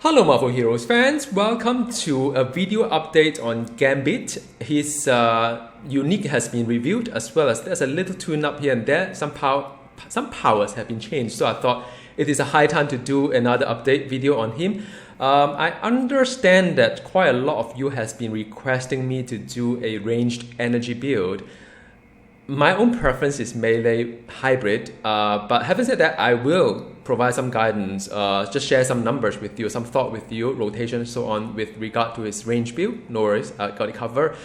Hello Marvel Heroes fans, welcome to a video update on Gambit. His unique has been reviewed, as well as there's a little tune up here and there. Some powers have been changed, so I thought it is a high time to do another update video on him. I understand that quite a lot of you has been requesting me to do a ranged energy build. My own preference is melee hybrid, but having said that, I will provide some guidance, just share some numbers with you, some thought with you, rotation, so on, with regard to his range build. No worries, I got it covered.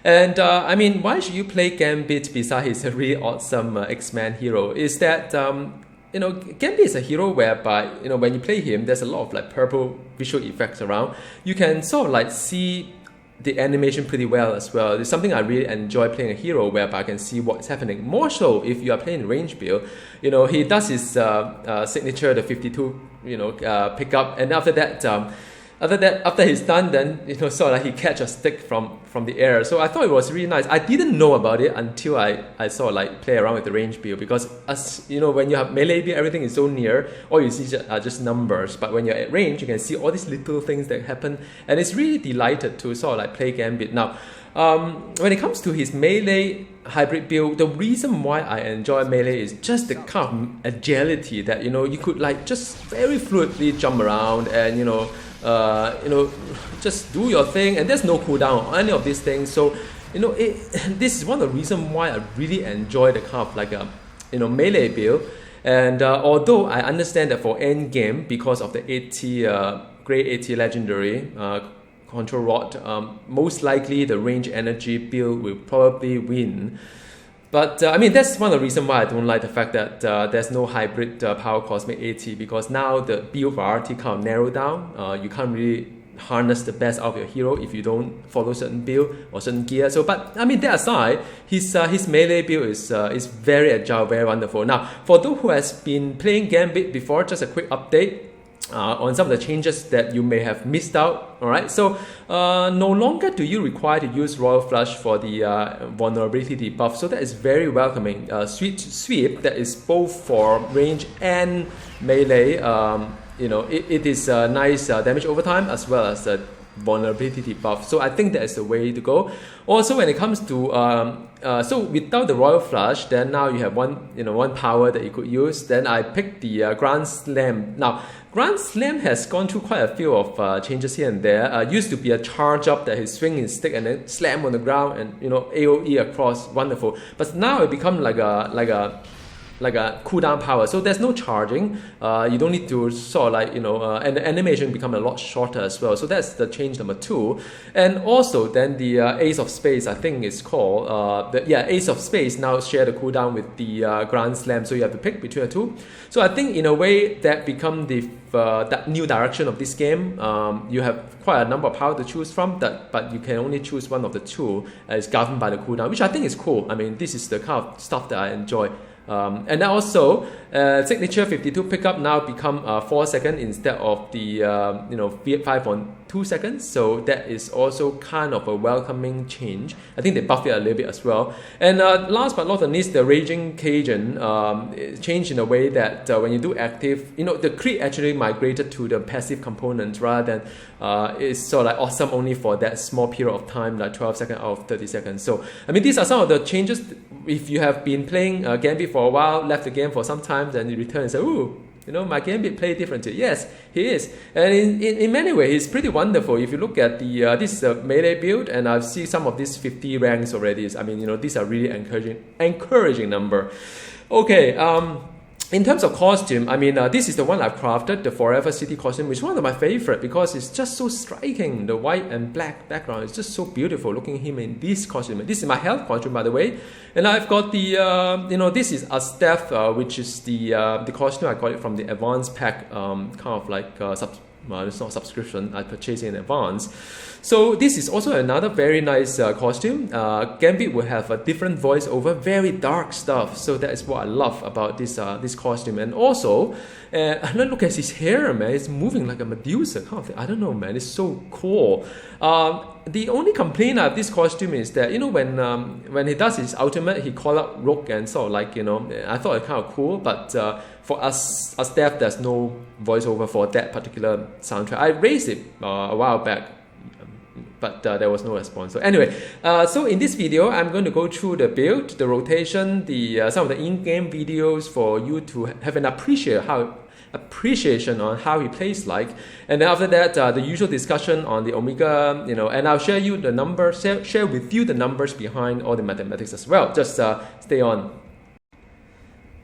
And I mean, why should you play Gambit besides he's a really awesome X-Men hero? Is that Gambit is a hero whereby when you play him, there's a lot of like purple visual effects around. You can sort of like see the animation pretty well as well. It's something I really enjoy playing a hero whereby I can see what's happening. More so if you are playing range build, he does his signature, the 52, pickup, and after that, after he's done, then sort of like he catch a stick from the air. So I thought it was really nice. I didn't know about it until I sort of like play around with the range build, because as when you have melee build, everything is so near, all you see are just numbers. But when you're at range, you can see all these little things that happen, and it's really delighted to sort of like play Gambit. Now, when it comes to his melee hybrid build, the reason why I enjoy melee is just the kind of agility that you could like just very fluidly jump around and just do your thing, and there's no cooldown on any of these things. So this is one of the reasons why I really enjoy the kind of like a melee build. And although I understand that for Endgame, because of the 80 grade 80 legendary control rod, most likely the range energy build will probably win. But I mean, that's one of the reasons why I don't like the fact that there's no hybrid power cosmic 80, because now the build variety kind of narrowed down. You can't really harness the best out of your hero if you don't follow certain build or certain gear. So, but I mean, that aside, his melee build is very agile, very wonderful. Now, for those who has been playing Gambit before, just a quick update on some of the changes that you may have missed out. Alright, so no longer do you require to use Royal Flush for the vulnerability debuff, so that is very welcoming. Sweep that is both for range and melee, it is nice damage over time as well as vulnerability debuff. So I think that is the way to go. Also, when it comes to so without the Royal Flush, then now you have one power that you could use. Then I picked the Grand Slam. Now, Grand Slam has gone through quite a few of changes here and there. Used to be a charge up that he swing his stick and then slam on the ground and AOE across, wonderful. But now it become like a cooldown power, so there's no charging. You don't need to sort of like and the animation become a lot shorter as well. So that's the change number 2. And also then the Ace of Spades, I think it's called Ace of Spades now share the cooldown with the Grand Slam, so you have to pick between the two. So I think in a way that become the that new direction of this game. You have quite a number of power to choose from, but you can only choose one of the two as governed by the cooldown, which I think is cool. I mean, this is the kind of stuff that I enjoy. And then also, signature 52 pickup now become 4 seconds instead of the 5.2 seconds. So that is also kind of a welcoming change. I think they buffed it a little bit as well. And last but not least, the Raging Cajun changed in a way that when you do active, the crit actually migrated to the passive component rather than it's sort of like awesome only for that small period of time, like 12 seconds out of 30 seconds. So I mean, these are some of the changes. If you have been playing Gambit for a while, left the game for some time, then you return and say, ooh, my Gambit play differently. Yes, he is. And in many ways, he's pretty wonderful. If you look at the, this is a melee build, and I've seen some of these 50 ranks already. I mean, these are really encouraging number. Okay, in terms of costume, I mean, this is the one I've crafted, the Forever City costume, which is one of my favorite because it's just so striking. The white and black background is just so beautiful looking at him in this costume. This is my health costume, by the way. And I've got the, this is a staff, which is the costume I got it from the advanced pack, kind of like it's not subscription, I purchased it in advance. So this is also another very nice costume. Gambit will have a different voiceover, very dark stuff. So that is what I love about this this costume. And also, look at his hair, man. It's moving like a Medusa kind of thing. I don't know, man. It's so cool. the only complaint I have this costume is that, you know, when he does his ultimate, he call up Rogue and sort of like, you know, I thought it kind of cool, but for us dev, there's no voiceover for that particular soundtrack. I raised it a while back, but there was no response. So anyway, so in this video, I'm going to go through the build, the rotation, some of the in-game videos for you to have an appreciation on how he plays like, and then after that the usual discussion on the Omega, you know, and I'll share you the numbers, share with you the numbers behind all the mathematics as well. Just stay on.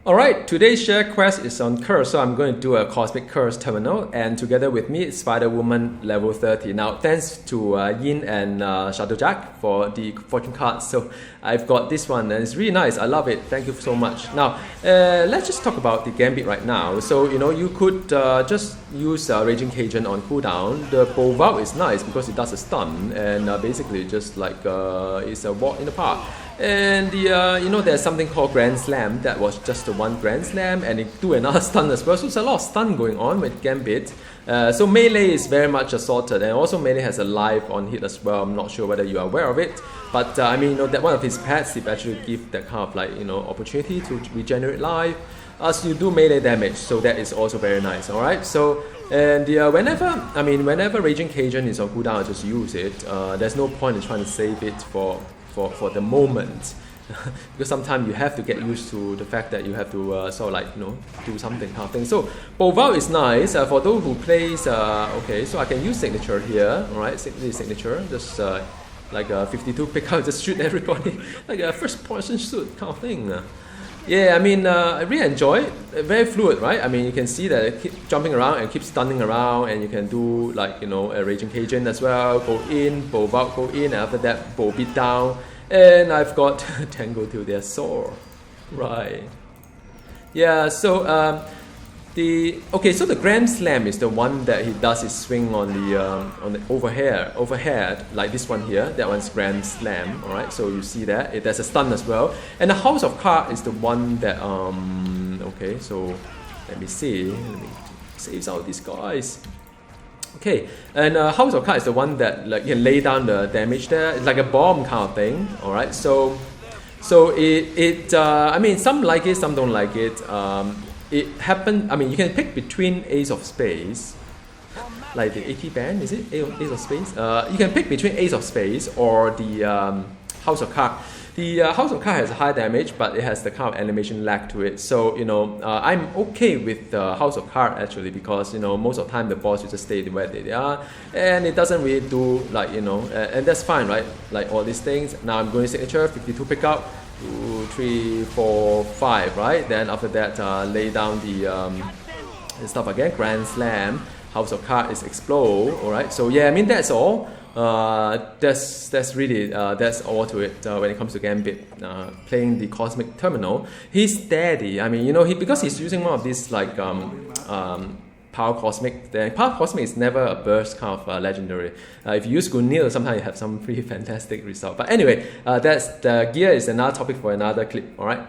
Alright, today's share quest is on Kurse, so I'm going to do a Cosmic Kurse terminal, and together with me is Spider-Woman level 30. Now, thanks to Yin and Shadowjack for the fortune cards, so I've got this one and it's really nice, I love it, thank you so much. Now, let's just talk about the Gambit right now. So, you know, you could just use Raging Cajun on cooldown. The Volstagg is nice because it does a stun, and basically just like it's a walk in the park. And the you know, there's something called Grand Slam that was just the one Grand Slam, and it do another stun as well. So there's a lot of stun going on with Gambit. So melee is very much assorted, and also melee has a live on hit as well. I'm not sure whether you are aware of it, but I mean, you know, that one of his pets, it actually give that kind of like, you know, opportunity to regenerate life as you do melee damage. So that is also very nice. All right. So and whenever Raging Cajun is on cooldown, I just use it. There's no point in trying to save it for the moment, because sometimes you have to get used to the fact that you have to sort of like, you know, do something kind of thing. So Volstagg is nice for those who plays. Okay, so I can use signature here. All right, signature, just like a 52 pick out, just shoot everybody like a first person shoot kind of thing. Yeah, I mean, I really enjoy it. Very fluid, right? I mean, you can see that it keeps jumping around and keeps stunning around, and you can do like, you know, a Raging Cajun as well. Go in, Volstagg go in, and after that, Bow beat down. And I've got Tango till they're sore. Right. Yeah, so so the Grand Slam is the one that he does his swing on the overhead, like this one here. That one's Grand Slam. All right, so you see that there's a stun as well. And the House of Cards is the one that okay, so let me see. Let me save out these guys. Okay, and House of Cards is the one that like you can lay down the damage there. It's like a bomb kind of thing. All right, so I mean, some like it, some don't like it. It happened, I mean, you can pick between Ace of Spades, like the AT band, is it? Ace of Spades? You can pick between Ace of Spades or the House of Cards. The House of Cards has high damage, but it has the kind of animation lag to it. So, you know, I'm okay with the House of Cards actually, because, you know, most of the time the boss just stay where they are, and it doesn't really do like, you know, and that's fine, right? Like all these things. Now I'm going signature, 52 pickup. 2, 3, 4, 5, right? Then after that, lay down the stuff again. Grand Slam, House of Cards is explode. All right. So yeah, I mean, that's all. That's really that's all to it when it comes to Gambit playing the Cosmic Terminal. He's steady. I mean, you know, because he's using one of these like Power Cosmic. Then Power Cosmic is never a burst kind of legendary. If you use Gungnir, sometimes you have some pretty fantastic result. But anyway, that's the gear is another topic for another clip. All right.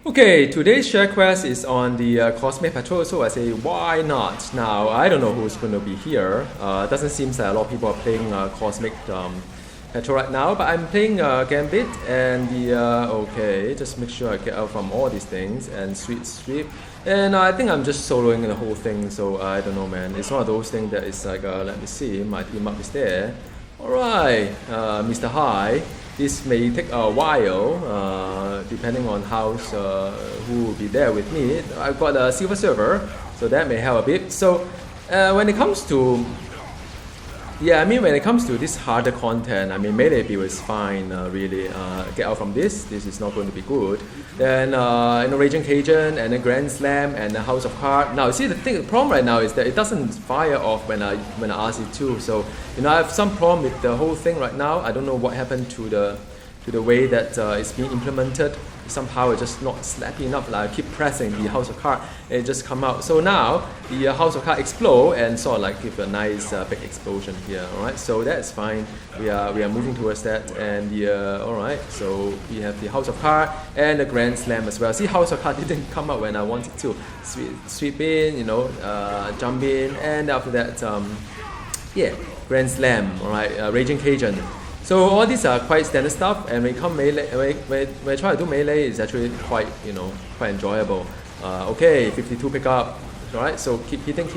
Okay, today's share quest is on the Cosmic Patrol, so I say why not? Now I don't know who's going to be here. Doesn't seem that a lot of people are playing Cosmic Patrol right now, but I'm playing Gambit, and the okay, just make sure I get out from all these things and sweep. And I think I'm just soloing the whole thing, so I don't know, man. It's one of those things that is like, let me see, my team up is there. Alright, Mr. High. This may take a while, depending on who will be there with me. I've got a silver server, so that may help a bit. So when it comes to when it comes to this harder content, I mean, melee build is fine, really. Get out from this is not going to be good. Then, you know, Raging Cajun, and then Grand Slam, and the House of Cards. Now, see, the problem right now is that it doesn't fire off when I ask it to. So, you know, I have some problem with the whole thing right now. I don't know what happened to the way that it's being implemented. Somehow it's just not snappy enough. Like I keep pressing the House of Cards, and it just come out. So now the House of Cards explode and sort of like give a nice big explosion here. All right, so that's fine. We are moving towards that, and all right. So we have the House of Cards and the Grand Slam as well. See, House of Cards didn't come out when I wanted to. Sweep in, you know, jump in, and after that. Yeah, Grand Slam, alright, Raging Cajun. So all these are quite standard stuff, and when come melee, when I try to do melee, it's actually quite, you know, quite enjoyable. Okay, 52 pickup, alright, so keep hitting,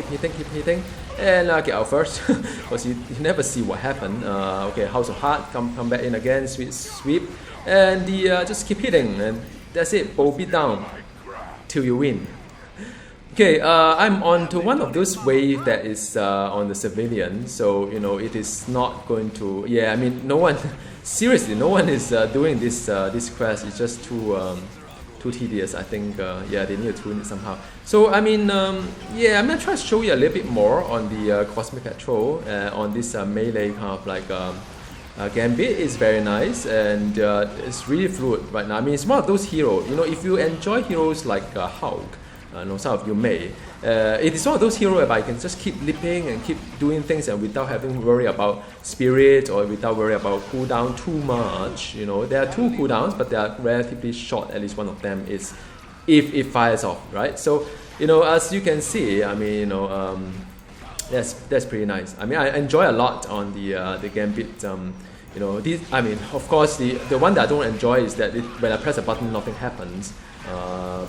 and get out first, because you never see what happened. Okay, House of Heart, come back in again, sweep, and just keep hitting, and that's it, bow beat down, till you win. Okay, I'm on to one of those waves that is on the civilian, so you know it is not going to. Yeah, I mean, no one, seriously, no one is doing this quest. It's just too tedious. I think. Yeah, they need to tune it somehow. So I mean, yeah, I'm gonna try to show you a little bit more on the Cosmic Patrol on this melee kind of like. Gambit is very nice, and it's really fluid right now. I mean, it's one of those heroes. You know, if you enjoy heroes like Hulk. No, some of you may. It is one of those heroes whereby you can just keep leaping and keep doing things and without having to worry about spirit or without worry about cooldown too much. You know, there are 2 cooldowns, but they are relatively short. At least one of them is if it fires off, right? So, you know, as you can see, I mean, you know, that's pretty nice. I mean, I enjoy a lot on the Gambit. You know, this, I mean, of course, the one that I don't enjoy is that when I press a button, nothing happens.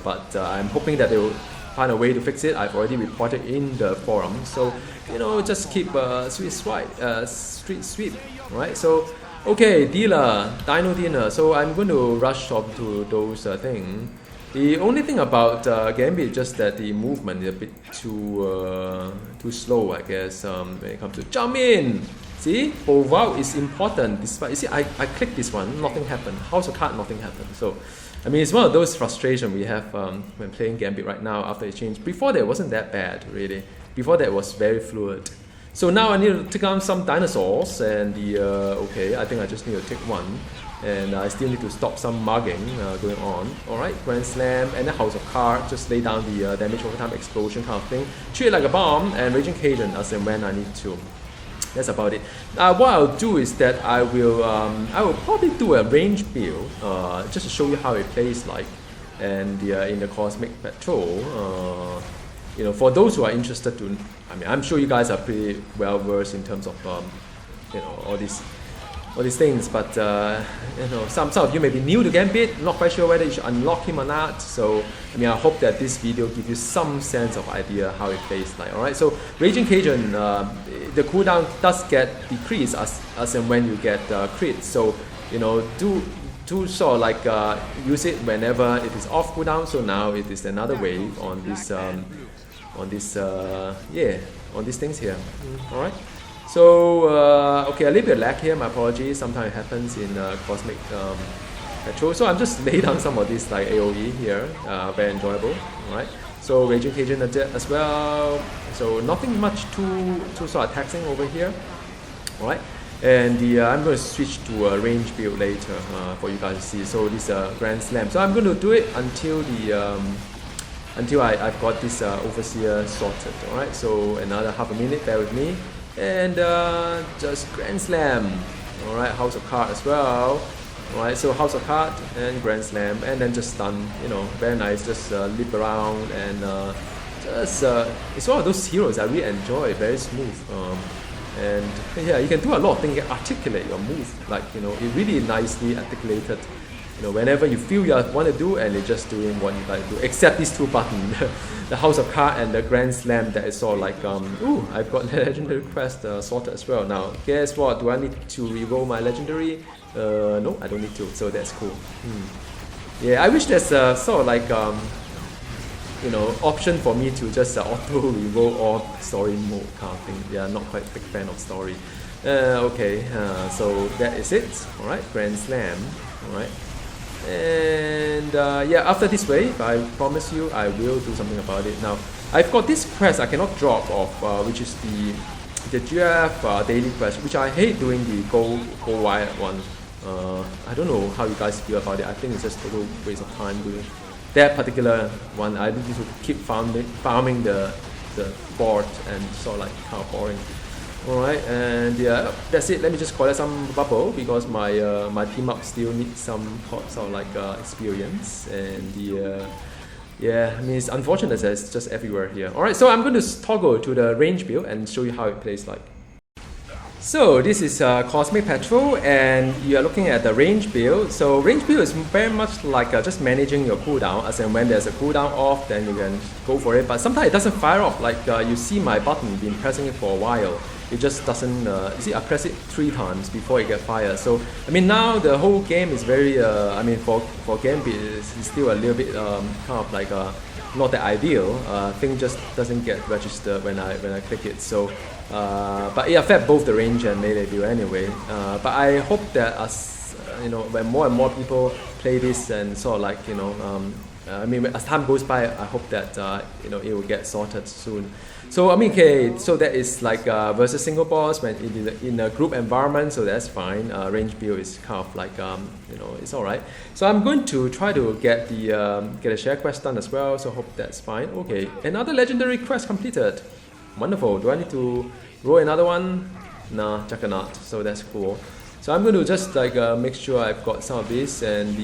But I'm hoping that they will find a way to fix it. I've already reported in the forum. So, you know, just keep street sweep, right? So, okay, dealer, Dino Dinner. So I'm going to rush up to those things. The only thing about Gambit is just that the movement is a bit too slow, I guess, when it comes to jump in. See, Bovow is important. Despite, you see, I clicked this one, nothing happened. House of Card, nothing happened. So, I mean, it's one of those frustrations we have when playing Gambit right now after it changed. Before that, it wasn't that bad, really. Before that, it was very fluid. So now I need to take on some dinosaurs, and okay, I think I just need to take one. And I still need to stop some mugging going on. Alright, Grand Slam, and the House of Cards, just lay down the damage over time explosion kind of thing. Treat it like a bomb, and Raging Cajun as and when I need to. That's about it. What I'll do is that I will probably do a range build just to show you how it plays like, and in the Cosmic Patrol. You know, for those who are interested to, I mean, I'm sure you guys are pretty well versed in terms of you know, all these things, but you know, some of you may be new to Gambit, not quite sure whether you should unlock him or not. So I mean, I hope that this video gives you some sense of idea how it plays like. Alright, so Raging Cajun, the cooldown does get decreased as and when you get crit. So you know, do sort of like use it whenever it is off cooldown. So now it is another wave on this on these things here. Alright. So, okay, a little bit of lag here, my apologies, sometimes it happens in Cosmic Patrol. So I'm just laying down some of these like AoE here, very enjoyable, alright. So Raging Cajun as well, so nothing much too sort of taxing over here, alright. And I'm going to switch to a range build later for you guys to see. So this Grand Slam, so I'm going to do it until I've got this Overseer sorted, alright. So another half a minute, bear with me. And just Grand Slam, alright, House of Card as well, alright, so House of Card and Grand Slam, and then just stun, you know, very nice, just leap around, and just, it's one of those heroes I really enjoy, very smooth, and yeah, you can do a lot of things, you can articulate your move, like, you know, it really nicely articulated, you know, whenever you feel you want to do, and you're just doing what you like to do, except these 2 buttons. The House of Card and the Grand Slam, that is sort of like, ooh, I've got the Legendary Quest sorted as well. Now, guess what? Do I need to reroll my Legendary? No, I don't need to, so that's cool. Yeah, I wish there's sort of like, you know, option for me to just auto reroll all story mode kind of thing. Yeah, not quite a big fan of story. Okay, so that is it. Alright, Grand Slam. Alright. And yeah, after this wave, I promise you I will do something about it. Now, I've got this quest I cannot drop off, which is the GF daily quest, which I hate doing the go wired one. I don't know how you guys feel about it. I think it's just a total waste of time doing that particular one. I need to keep farming the board, and sort of like kind of boring. Alright, and yeah, that's it. Let me just collect some bubble because my my team up still needs some sort of like experience, and yeah, I mean, it's unfortunate that it's just everywhere here. Alright, so I'm going to toggle to the range build and show you how it plays like. So this is Cosmic Patrol, and you are looking at the range build. So range build is very much like just managing your cooldown, as in when there's a cooldown off, then you can go for it. But sometimes it doesn't fire off. Like you see my button, been pressing it for a while. It just doesn't. You see, I press it 3 times before it gets fired. So I mean, now the whole game is very. I mean, for Gambit, it's still a little bit kind of like not that ideal. Thing just doesn't get registered when I click it. So. But it affects both the range and melee build anyway. But I hope that as when more and more people play this and sort of like I mean, as time goes by, I hope that it will get sorted soon. So I mean, okay, so that is like versus single boss when in a group environment, so that's fine. Range build is kind of like it's all right. So I'm going to try to get a share quest done as well. So hope that's fine. Okay, another legendary quest completed. Wonderful. Do I need to roll another one? Nah, Juggernaut. So that's cool. So I'm going to just like make sure I've got some of this, and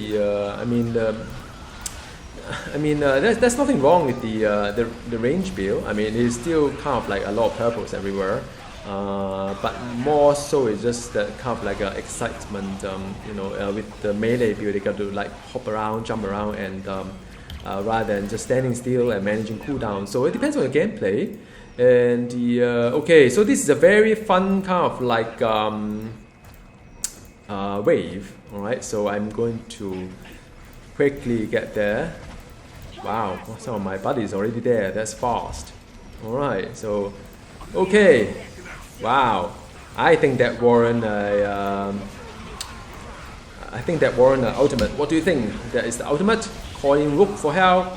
there's nothing wrong with the range build. I mean, it's still kind of like a lot of purples everywhere, but more so it's just that kind of like excitement. With the melee build, you got to like hop around, jump around, and rather than just standing still and managing cooldown. So it depends on your gameplay. And okay, so this is a very fun kind of like wave. All right, so I'm going to quickly get there. Wow, some of my buddies already there. That's fast. All right, so okay. Wow, I think that warrant ultimate. What do you think? That is the ultimate. Calling Rook for help.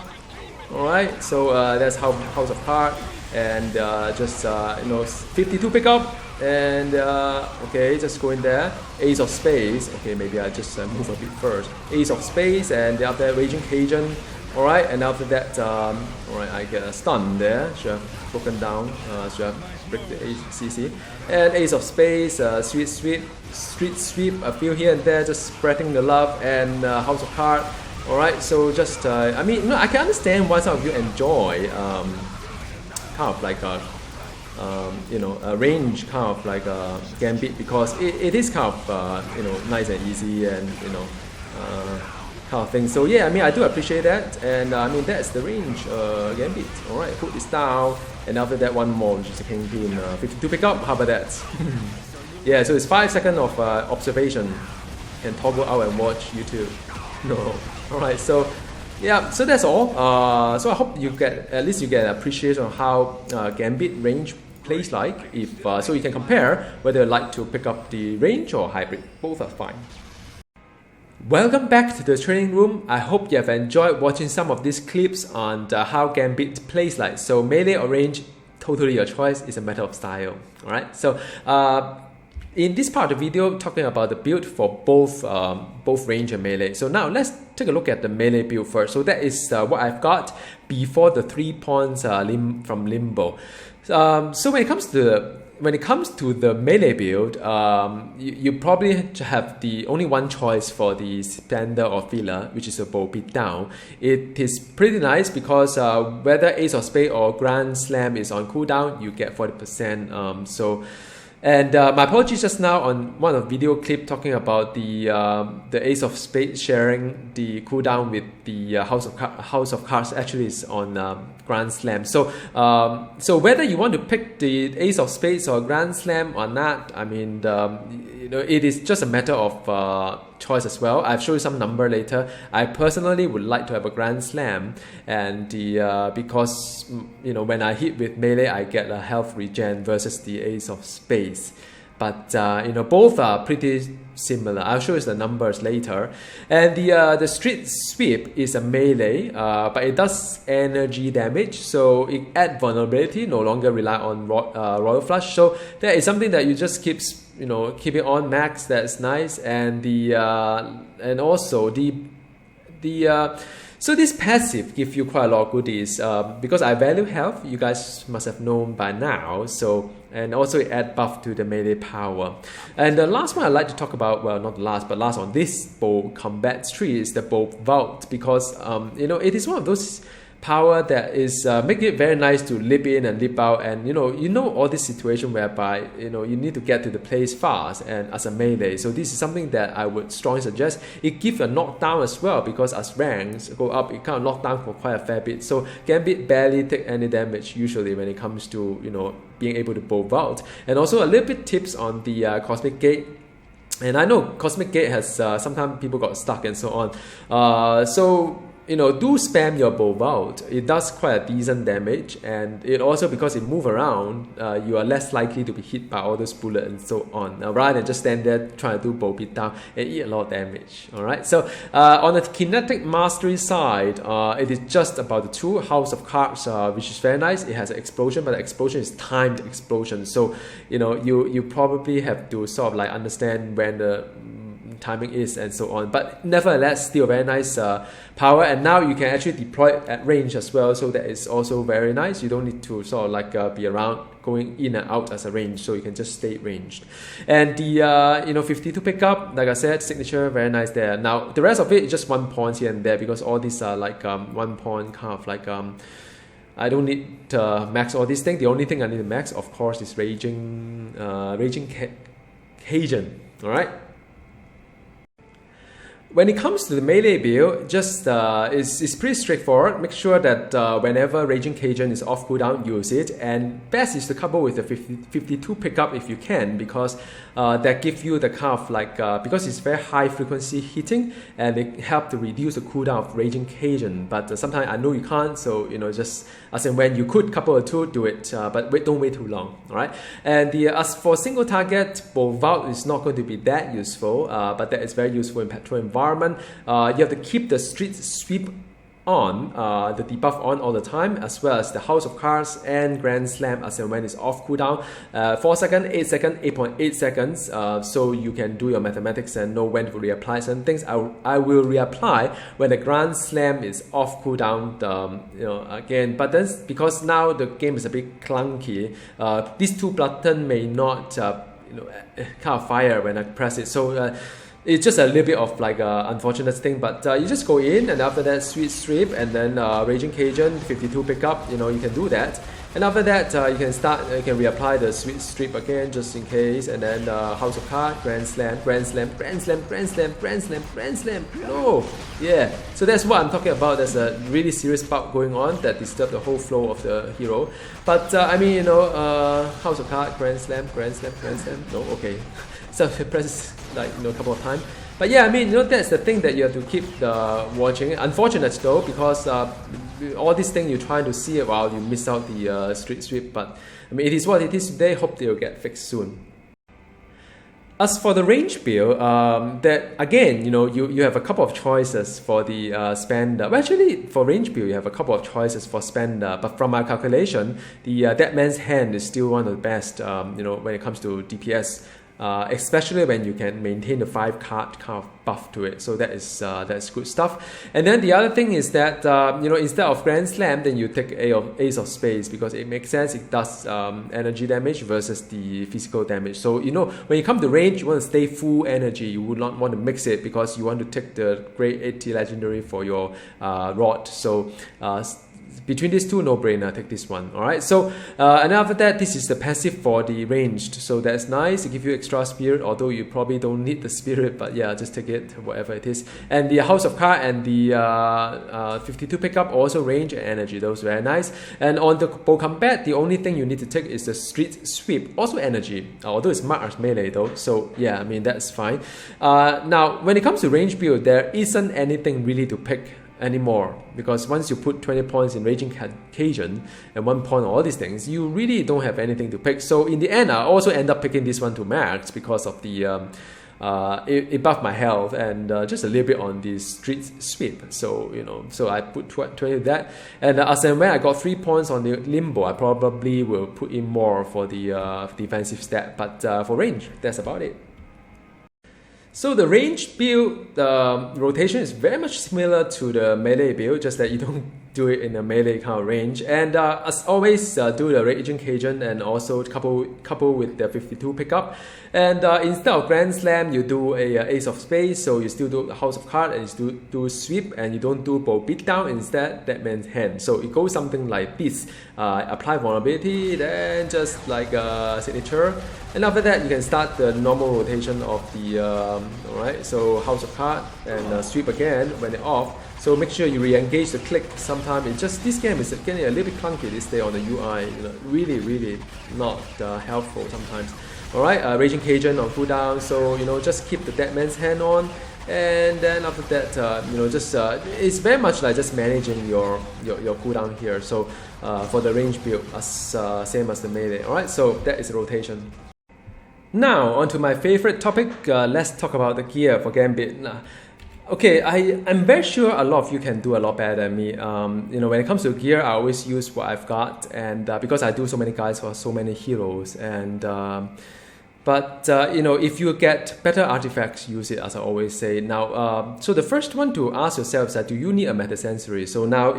All right, so that's House of Cards. And just 52 pickup, and okay, just go in there. Ace of Spades. Okay, maybe I just move a bit first. Ace of Spades, and after that, Raging Cajun. All right, and after that, all right, I get a stun there. Should have broken down. Should have break the CC. And Ace of Spades, Street Sweep. A few here and there, just spreading the love, and House of Cards. All right, so just I mean, I can understand why some of you enjoy. Kind of like a range kind of like a Gambit, because it is kind of nice and easy, and kind of thing. So yeah, I mean, I do appreciate that, and I mean, that's the range Gambit. All right, put this down, and after that, one more, which is a Kingpin, 52 pickup. How about that? Yeah, so it's 5 seconds of observation. Can toggle out and watch YouTube. No, all right, so. Yeah, so that's all. So I hope you get an appreciation of how Gambit range plays like. If so, you can compare whether you like to pick up the range or hybrid. Both are fine. Welcome back to the training room. I hope you have enjoyed watching some of these clips on how Gambit plays like. So melee or range, totally your choice. It's a matter of style. All right. So. In this part of the video, talking about the build for both range and melee. So now let's take a look at the melee build first. So that is what I've got before the 3 pawns from Limbo. So when it comes to the melee build, you probably have the only one choice for the Splendor or Filler, which is a bow beat down. It is pretty nice because whether Ace of Spades or Grand Slam is on cooldown, you get 40%. And my apologies just now on one of video clip talking about the Ace of Spades sharing the cooldown with the House of Cards actually is on Grand Slam. So so whether you want to pick the Ace of Spades or Grand Slam or not, I mean it is just a matter of choice as well. I've shown you some number later. I personally would like to have a Grand Slam, and because when I hit with melee, I get a health regen versus the Ace of Spades. But both are pretty similar. I'll show you the numbers later. And the Street Sweep is a melee, but it does energy damage, so it adds vulnerability. No longer rely on Royal Flush. So that is something that you just keep it on max. That's nice. And also so this passive gives you quite a lot of goodies because I value health. You guys must have known by now. So. And also it adds buff to the melee power. And the last one I'd like to talk about, well, not the last, but last on this bow combat tree is the bow vault, because it is one of those power that is make it very nice to leap in and leap out, and you know all this situation whereby you need to get to the place fast and as a melee. So this is something that I would strongly suggest. It gives a knockdown as well, because as ranks go up, it kind of knock down for quite a fair bit. So Gambit barely take any damage usually when it comes to being able to bow out. And also a little bit tips on the Cosmic Gate. And I know Cosmic Gate has sometimes people got stuck and so on. So do spam your bow out. It does quite a decent damage, and it also, because it move around, you are less likely to be hit by all those bullets and so on, rather than just stand there trying to do bow beat down and eat a lot of damage. Alright, so on the kinetic mastery side, it is just about the two House of Cards, which is very nice. It has an explosion, but the explosion is timed explosion, so you probably have to sort of like understand when the timing is and so on, but nevertheless still very nice power. And now you can actually deploy it at range as well, so that is also very nice. You don't need to sort of like be around going in and out as a range, so you can just stay ranged. And the 52 pickup, like I said, signature, very nice there. Now the rest of it is just 1 point here and there, because all these are like 1 point kind of like I don't need to max all these things. The only thing I need to max, of course, is Raging Cajun. Alright. When it comes to the melee build, just it's pretty straightforward. Make sure that whenever Raging Cajun is off cooldown, use it. And best is to couple with the 52 pickup if you can, because that gives you the kind of like, because it's very high frequency hitting, and it helps to reduce the cooldown of Raging Cajun. But sometimes I know you can't, so just as and when you could couple the two, do it. But don't wait too long. Alright. And as for single target, Volstagg is not going to be that useful, but that is very useful in patrol environment. You have to keep the street sweep on, the debuff on all the time, as well as the House of Cards and Grand Slam as and when it's off cooldown. 4 seconds, 8 seconds, 8.8 seconds, so you can do your mathematics and know when to reapply certain things. I will reapply when the Grand Slam is off cooldown, again, but then because now the game is a bit clunky, these two buttons may not kind of fire when I press it, so it's just a little bit of like an unfortunate thing, but you just go in, and after that Sweet Strip, and then Raging Cajun 52 pickup, you can do that. And after that you can reapply the Sweet Strip again just in case, and then House of Cards, Grand Slam, Grand Slam, Grand Slam, Grand Slam, Grand Slam, Grand Slam. No! Yeah, so that's what I'm talking about. There's a really serious bug going on that disturbs the whole flow of the hero. But I mean, House of Cards, Grand Slam, Grand Slam, Grand Slam. No, okay. So press like a couple of times. But yeah, I mean, that's the thing that you have to keep watching. Unfortunate though, because all these things you're trying to see while you miss out the street sweep. But I mean, it is what it is today. Hope they'll get fixed soon. As for the range build, that again, you have a couple of choices for the spender. Well, actually, for range build, you have a couple of choices for spender. But from my calculation, the Dead Man's Hand is still one of the best. When it comes to DPS. Especially when you can maintain the 5-card kind of buff to it, so that's good stuff. And then the other thing is that instead of Grand Slam, then you take Ace of Spades, because it makes sense. It does energy damage versus the physical damage. So when you come to range, you want to stay full energy. You would not want to mix it, because you want to take the Grade 80 legendary for your rod. So between these two, no brainer, take this one. Alright, so and after that, this is the passive for the ranged, so that's nice. It gives you extra spirit, although you probably don't need the spirit, but yeah, just take it, whatever it is. And the House of Cards and the 52 pickup, also range and energy, those very nice. And on the bow combat, the only thing you need to take is the street sweep, also energy, although it's marked as melee though, so yeah, I mean, that's fine. Now when it comes to range build, there isn't anything really to pick anymore, because once you put 20 points in Raging Cajun and 1 point on all these things, you really don't have anything to pick. So in the end, I also end up picking this one to max because of the it buffed my health and just a little bit on the street sweep. So so I put 20 to that, and as and when I got 3 points on the limbo, I probably will put in more for the defensive stat. But for range, that's about it. So the range build rotation is very much similar to the melee build, just that you don't do it in a melee kind of range. And as always, do the Raging Cajun and also couple with the 52 pickup. And instead of Grand Slam, you do a Ace of Spades, so you still do House of Cards and you still do Sweep, and you don't do Bow Beatdown, instead Dead Man's Hand. So it goes something like this: apply vulnerability, then just like a signature, and after that you can start the normal rotation of the alright. So House of Cards and Sweep again when they're off. So make sure you re-engage the click. Sometimes it's just, this game is getting a little bit clunky this day on the UI. Really not helpful sometimes. Alright, Raging Cajun on cooldown, so just keep the Dead Man's Hand on, and then after that, just it's very much like just managing your cooldown here. So for the range build, as same as the melee. Alright, so that is the rotation. Now onto my favorite topic. Let's talk about the gear for Gambit. Okay, I'm very sure a lot of you can do a lot better than me. When it comes to gear, I always use what I've got, and because I do so many guys for so many heroes, and if you get better artifacts, use it, as I always say. Now, so the first one to ask yourself is that, do you need a metasensory? So now,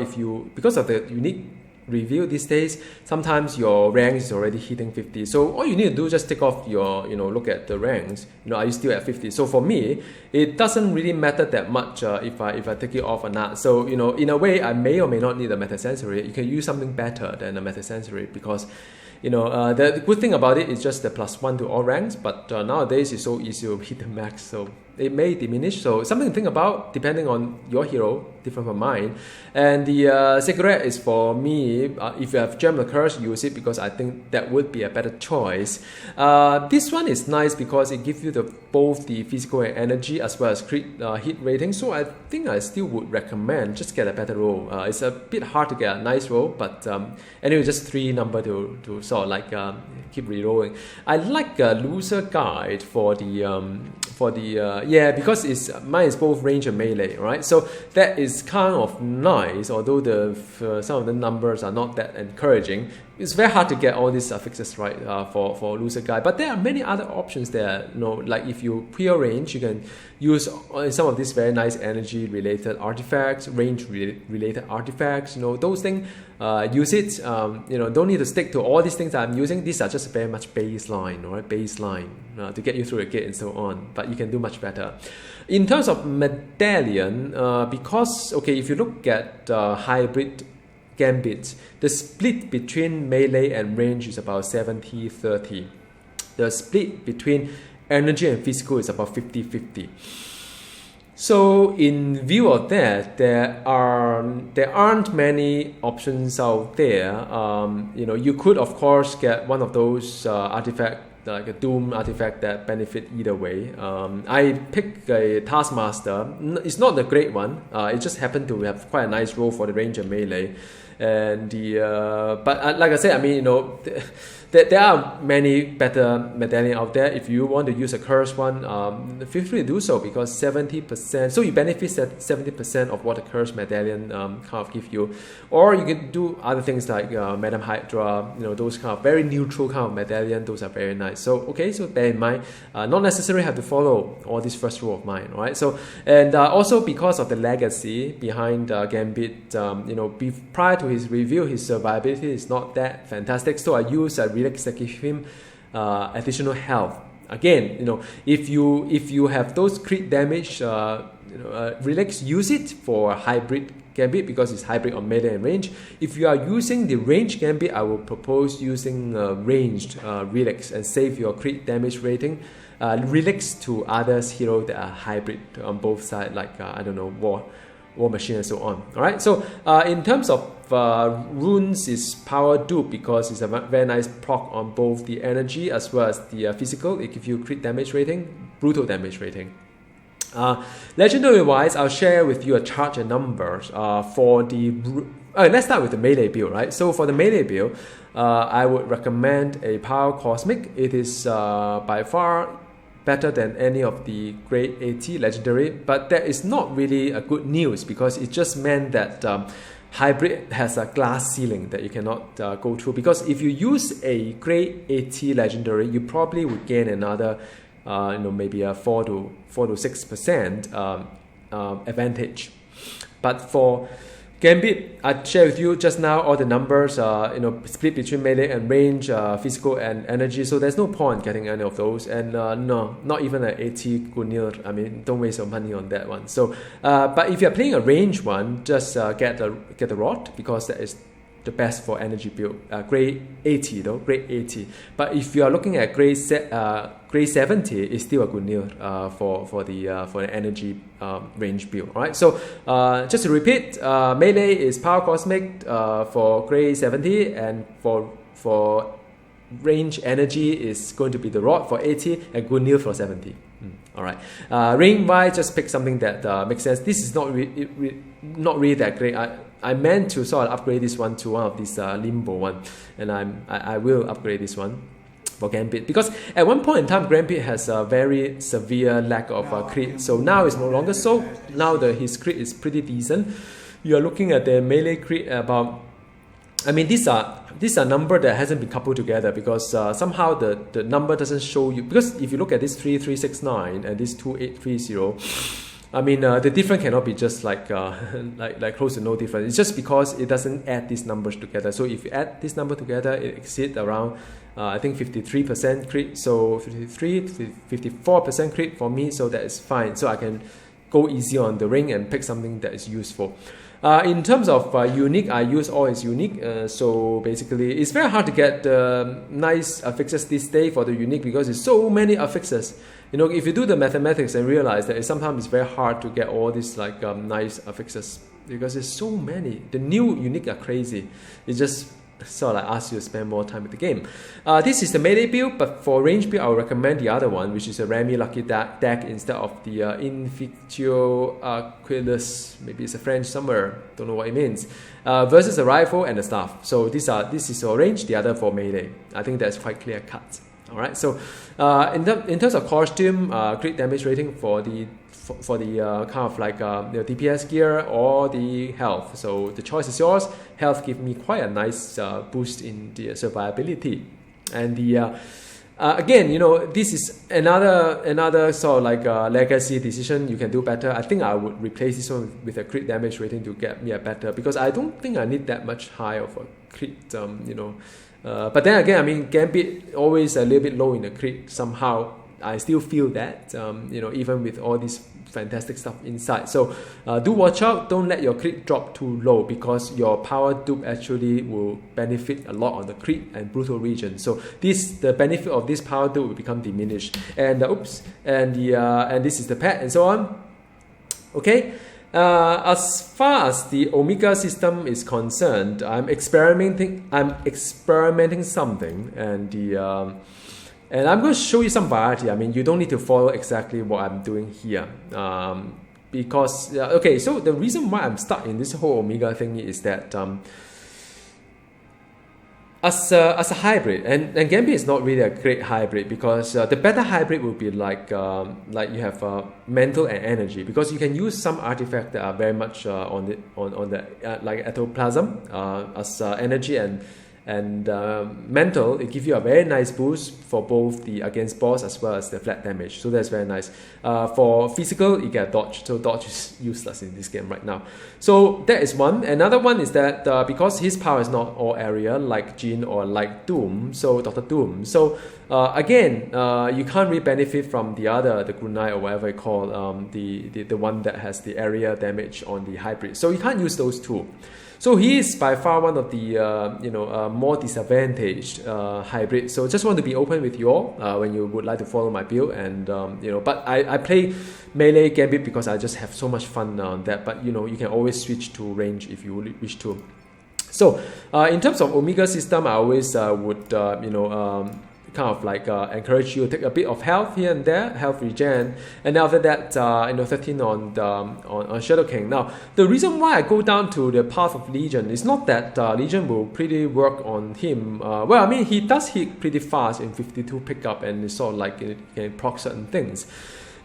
because of the unique review these days, sometimes your rank is already hitting 50. So all you need to do is just take off your, look at the ranks. Are you still at 50? So for me, it doesn't really matter that much if I take it off or not. So in a way, I may or may not need a metasensory. You can use something better than a metasensory, because the good thing about it is just the +1 to all ranks, but nowadays it's so easy to hit the max, so it may diminish. So something to think about depending on your hero, different from mine. And the cigarette is for me, if you have Gem the Curse, use it, because I think that would be a better choice. This one is nice because it gives you both the physical and energy as well as crit hit rating, so I think I still would recommend just get a better roll. It's a bit hard to get a nice roll, but anyway, just 3 number to sort of like keep rerolling. I like a loser guide for the because mine is both range and melee, right? So that is kind of nice, although some of the numbers are not that encouraging. It's very hard to get all these affixes right for loser guide, but there are many other options there. Like if you pure range, you can use some of these very nice energy related artifacts, range related artifacts. Those things. Use it. Don't need to stick to all these things that I'm using. These are just very much baseline, right? Baseline to get you through the gate and so on. But you can do much better. In terms of medallion, because if you look at hybrid Gambit, the split between melee and range is about 70-30. The split between energy and physical is about 50-50. So in view of that, there aren't many options out there. You could of course get one of those artifacts, like a Doom artifact, that benefit either way. I picked a Taskmaster. It's not a great one. It just happened to have quite a nice roll for the range and melee. And but like I said, there are many better medallion out there. If you want to use a curse one, feel free to do so, because 70%. So you benefit 70% of what a curse medallion kind of give you, or you can do other things like Madam Hydra. Those kind of very neutral kind of medallion. Those are very nice. So so bear in mind, not necessarily have to follow all this first rule of mine. Right. So and also because of the legacy behind Gambit, prior to his review, his survivability is not that fantastic. So I use a Relics that give him additional health. Again, if you have those crit damage, Relics, use it for hybrid Gambit, because it's hybrid on melee and range. If you are using the range Gambit, I will propose using ranged Relics and save your crit damage rating. Relics to others heroes that are hybrid on both sides, like War Machine and so on. Alright, so in terms of runes, is power dupe, because it's a very nice proc on both the energy as well as the physical. It gives you crit damage rating, brutal damage rating. Legendary wise, I'll share with you a chart and numbers for the. Let's start with the melee build, right? So for the melee build, I would recommend a Power Cosmic. It is by far better than any of the grade 80 legendary, but that is not really a good news, because it just meant that hybrid has a glass ceiling that you cannot go through. Because if you use a grade 80 legendary, you probably would gain another maybe a 4 to 6% advantage. But for Gambit, I shared with you just now all the numbers, split between melee and range, physical and energy. So there's no point getting any of those. And no, not even an 80 Gungnir. I mean, don't waste your money on that one. So, but if you're playing a range one, just get the rod, because that is the best for energy build. Grade 80 though, grade 80. But if you are looking at grade 70, it's still a Gungnir for the energy range build. All right. So just to repeat, melee is power cosmic for grade 70, and for range energy is going to be the rod for 80 and Gungnir for 70. All right. Range wise, just pick something that makes sense. This is not really that great. I meant to sort of upgrade this one to one of these limbo one, and I will upgrade this one for Gambit, because at one point in time Gambit has a very severe lack of crit. So now it's no longer so. Now his crit is pretty decent. You are looking at the melee crit about. I mean, these are number that hasn't been coupled together, because somehow the number doesn't show you. Because if you look at this 3369 and this 2830. I mean, the difference cannot be just like close to no difference. It's just because it doesn't add these numbers together. So if you add this number together, it exceeds around, I think 53% crit. So 54% crit for me. So that is fine. So I can go easy on the ring and pick something that is useful. In terms of unique, I use all is unique. So basically, it's very hard to get nice affixes this day for the unique, because there's so many affixes. You know, if you do the mathematics and realize that sometimes it's very hard to get all these like nice affixes, because there's so many. The new unique are crazy. It just sort of like asks you to spend more time with the game. This is the melee build, but for range build, I would recommend the other one, which is a Remy Lucky deck instead of the Infectio Aquilus. Maybe it's a French somewhere, don't know what it means. Versus a rifle and a staff. So this is for range, the other for melee. I think that's quite clear cut. All right. So in terms of costume, crit damage rating for the kind of like the DPS gear or the health. So the choice is yours. Health gives me quite a nice boost in the survivability, and the again, you know, this is another sort of like legacy decision. You can do better. I think I would replace this one with a crit damage rating to get me a better, because I don't think I need that much high of a crit. But then again, I mean, Gambit always a little bit low in the crit. Somehow, I still feel that, even with all this fantastic stuff inside. So do watch out. Don't let your crit drop too low, because your power dupe actually will benefit a lot on the crit and brutal region. So the benefit of this power dupe will become diminished. And and this is the pet and so on. Okay. As far as the Omega system is concerned, I'm experimenting something, and I'm going to show you some variety. I mean, you don't need to follow exactly what I'm doing here, because so the reason why I'm stuck in this whole Omega thing is that as a hybrid, and Gambit is not really a great hybrid, because the better hybrid will be like you have mental and energy, because you can use some artifacts that are very much on the like ectoplasm as energy and mental. It gives you a very nice boost for both the against boss as well as the flat damage. So that's very nice. For physical, you get dodge. So dodge is useless in this game right now. So that is one. Another one is that because his power is not all area like Jin or like Doom, so Dr. Doom. So again, you can't really benefit from the Gungnir or whatever you call the one that has the area damage on the hybrid. So you can't use those two. So he is by far one of the more disadvantaged hybrid. So just want to be open with you all when you would like to follow my build, and but I play melee Gambit because I just have so much fun on that. But you can always switch to range if you wish to. So in terms of Omega system, I always would kind of like encourage you to take a bit of health here and there, health regen, and after that 13 on Shadow King. Now the reason why I go down to the path of Legion is not that Legion will pretty work on him. Well, I mean, he does hit pretty fast in 52 pickup, and it's sort of like it can proc certain things.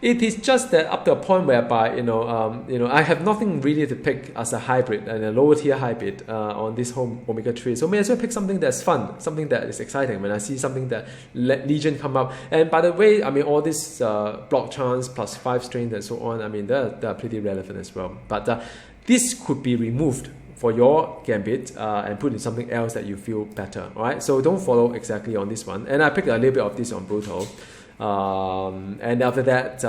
It is just that up to a point whereby I have nothing really to pick as a hybrid and a lower tier hybrid on this whole Omega tree. So may as well pick something that's fun, something that is exciting. When I see something that Legion come up, and by the way, I mean all this block chance plus 5 strength and so on. I mean they're pretty relevant as well. But this could be removed for your Gambit and put in something else that you feel better. All right, so don't follow exactly on this one. And I picked a little bit of this on Brutal. And after that,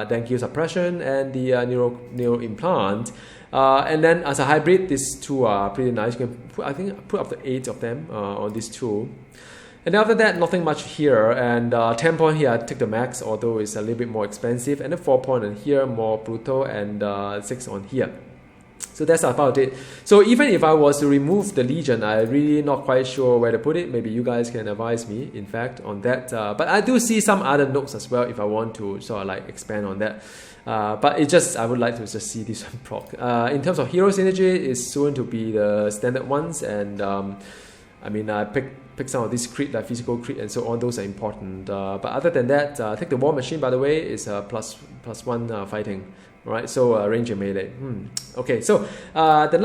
then Kill Suppression and the Neuro Implant. And then as a hybrid, these two are pretty nice. You can put, I think, put up to 8 of them on this tool. And after that, nothing much here. And 10 point here, I take the max, although it's a little bit more expensive. And then 4 point on here, more Brutal, and 6 on here. So that's about it. So even if I was to remove the Legion, I'm really not quite sure where to put it. Maybe you guys can advise me, in fact, on that. But I do see some other notes as well if I want to sort of like expand on that. But it just, I would like to just see this one proc. In terms of hero synergy, it's soon to be the standard ones. And I mean, I pick some of these crit, like physical crit and so on. Those are important. But other than that, take the War Machine, by the way, is plus 1 fighting. Right, so range and melee. Okay, so the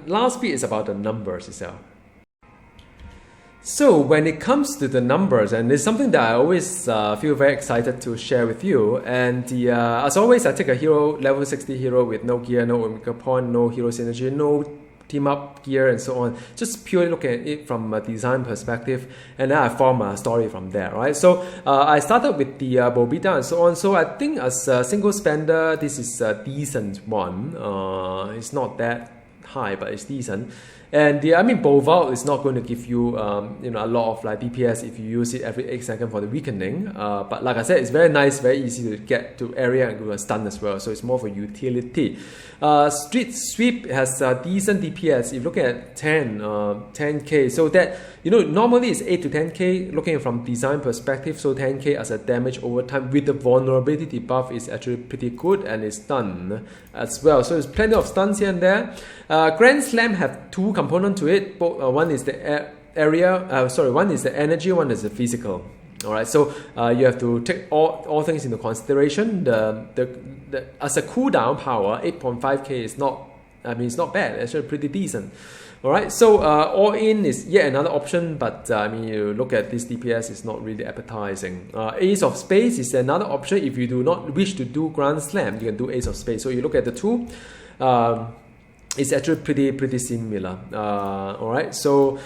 last bit is about the numbers itself. So when it comes to the numbers, and it's something that I always feel very excited to share with you. And as always, I take a hero, level 60 hero with no gear, no Omega point, no hero synergy, no team up gear and so on, just purely look at it from a design perspective, and then I form a story from there, right? So I started with the Bobita and so on. So I think as a single spender, this is a decent one. It's not that high, but it's decent. And I mean, Boval is not going to give you, you know, a lot of like DPS if you use it every 8 seconds for the weakening. But like I said, it's very nice, very easy to get to area and do a stun as well. So it's more for utility. Street Sweep has a decent DPS. If you look at 10k, so that, you know, normally it's 8 to 10k. Looking from design perspective, so 10k as a damage over time with the vulnerability debuff is actually pretty good, and it's stun as well. So there's plenty of stuns here and there. Grand Slam have 2 components to it. One is the one is the energy, one is the physical. All right, so you have to take all things into consideration. The as a cooldown power, 8.5k is not, I mean, it's not bad. It's actually pretty decent. All right, so all in is yet another option, but I mean, you look at this DPS, it's not really appetizing. Ace of Spades is another option. If you do not wish to do Grand Slam, you can do Ace of Spades. So you look at the two. It's actually pretty similar. All right, so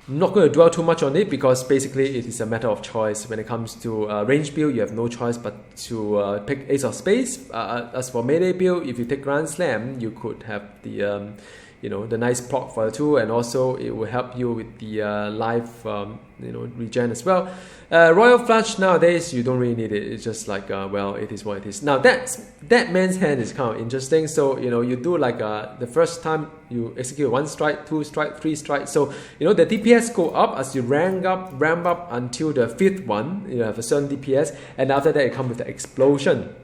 I'm not going to dwell too much on it, because basically it is a matter of choice. When it comes to range build, you have no choice but to pick Ace of Spades. As for melee build, if you take Grand Slam, you could have the you know, the nice proc for the two, and also it will help you with the life you know, regen as well. Royal Flush nowadays, you don't really need it. It's just like well, it is what it is. Now that man's hand is kind of interesting. So you know, you do like the first time you execute 1 strike, 2 strike, 3 strikes. So you know, the DPS go up as you ramp up until the 5th one. You have a certain DPS, and after that it comes with the explosion.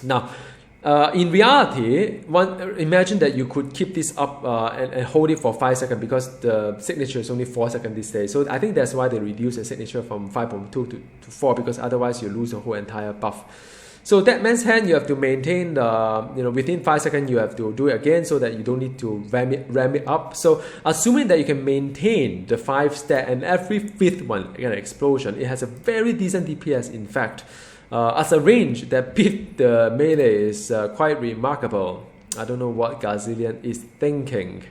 Now, in reality, imagine that you could keep this up and hold it for 5 seconds, because the signature is only 4 seconds these days. So I think that's why they reduce the signature from 5.2 to 4, because otherwise you lose the whole entire buff. So that man's hand, you have to maintain the, you know, within 5 seconds you have to do it again, so that you don't need to ram it up. So assuming that you can maintain the 5 stat, and every 5th one again explosion, it has a very decent DPS. In fact, as a range that beat the melee is quite remarkable. I don't know what Gazillion is thinking.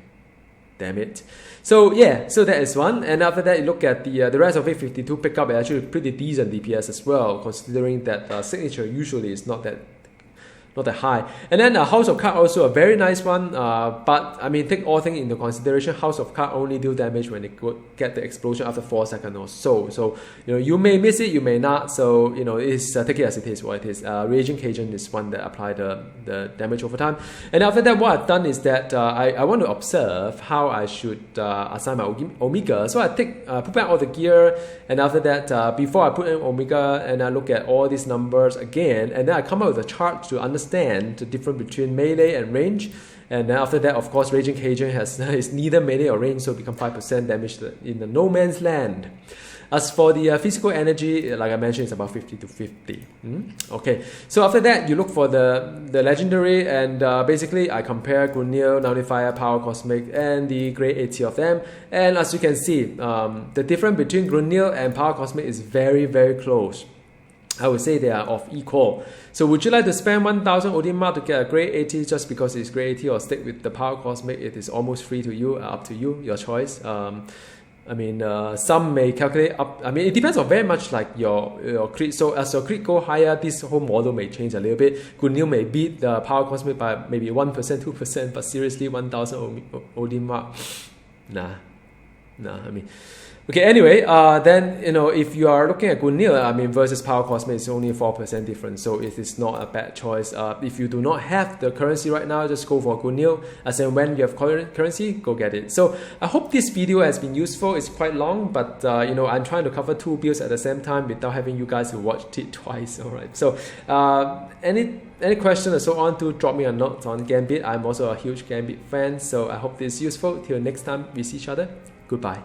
Damn it. So yeah, so that is one. And after that, you look at the rest of it, 52 pickup, actually pretty decent DPS as well, considering that signature usually is not that high. And then House of Cards also a very nice one, but I mean, take all things into consideration. House of Cards only deal damage when it get the explosion after 4 seconds or so. So you know, you may miss it, you may not. So you know, it's take it as it is, what it is. Raging Cajun is one that apply the damage over time. And after that, what I've done is that I want to observe how I should assign my Omega. So I put back all the gear, and after that, before I put in Omega, and I look at all these numbers again, and then I come up with a chart to understand the difference between melee and range. And then after that, of course, Raging Cajun is neither melee or range, so it become 5% damage in the no man's land. As for the physical energy, like I mentioned, it's about 50 to 50. Okay, so after that, you look for the legendary, and basically I compare Gungnir, Nullifier, Power Cosmic, and the grade 80 of them. And as you can see, the difference between Gungnir and Power Cosmic is very, very close. I would say they are of equal. So would you like to spend 1000 Odin mark to get a grade 80 just because it's grade 80, or stick with the power cosmic? It is almost free to you, up to you, your choice. Some may calculate up. It depends on very much like your crit. So as your crit go higher, this whole model may change a little bit. Gungnir may beat the power cosmic by maybe 1%, 2%, but seriously, 1000 Odin mark, nah. Okay, anyway, then, if you are looking at Gungnir, versus Power Cosmic, it's only 4% difference, so it is not a bad choice. If you do not have the currency right now, just go for Gungnir, as in when you have currency, go get it. So I hope this video has been useful. It's quite long, but I'm trying to cover 2 builds at the same time without having you guys who watched it twice. Alright, so any question or so on, to drop me a note on Gambit. I'm also a huge Gambit fan, so I hope this is useful. Till next time we see each other, goodbye.